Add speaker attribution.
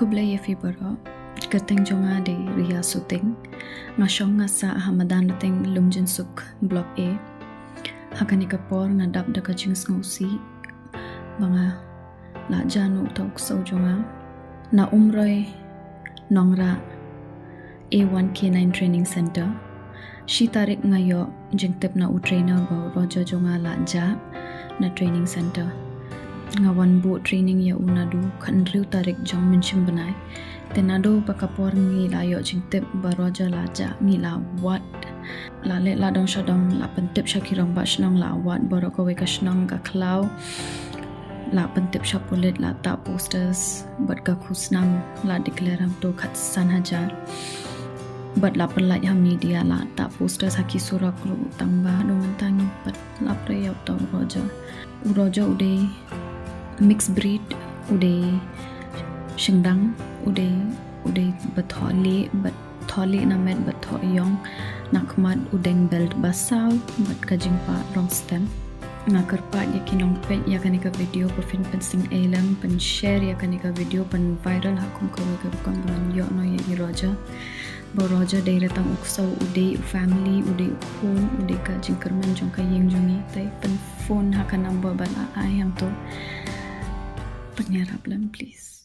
Speaker 1: kublay yefi baro kateng jonga de ria suting ngashong nga sa hamadan lateng lumjin suk block A hakani kapor ngadap da kajing ngosi banga la janu tok so jonga na Umroi Nongrah A1 K9 Training Center shi tarik ngayo jingtip na u trainer ba roja jonga la ja na training center ngawan bu training ya unadu khandriu tarik jong minchim banai tenado pakapor ngi layo jingtip ba roja la ja ngi la wat la le la dong shadong la Pyntip shakirong ba shnong la wat boro ko we ka shnong ka klau la Pyntip shapulit la ta posters bat ka khusnam la declare am to khat san hajar bat la pelai ha media la ta posters haki surak lu tangba do mentang bat la pre yaw to roja ude mixed breed ude shingdang ude bathole na met bathoyong nakmat udeng belt basaw bat kajingpa long stem nga Kyrpad ya kinong pet ya kanika video pa fin pensing elam pen share ya kanika video pen viral hakum ko ka kan yo no ya roja Boroja day ratang uksaw uday family uday phone uday ka jingkerman jong kayeng jongi tay pen phone haka number ban ayam to penyarap lam please.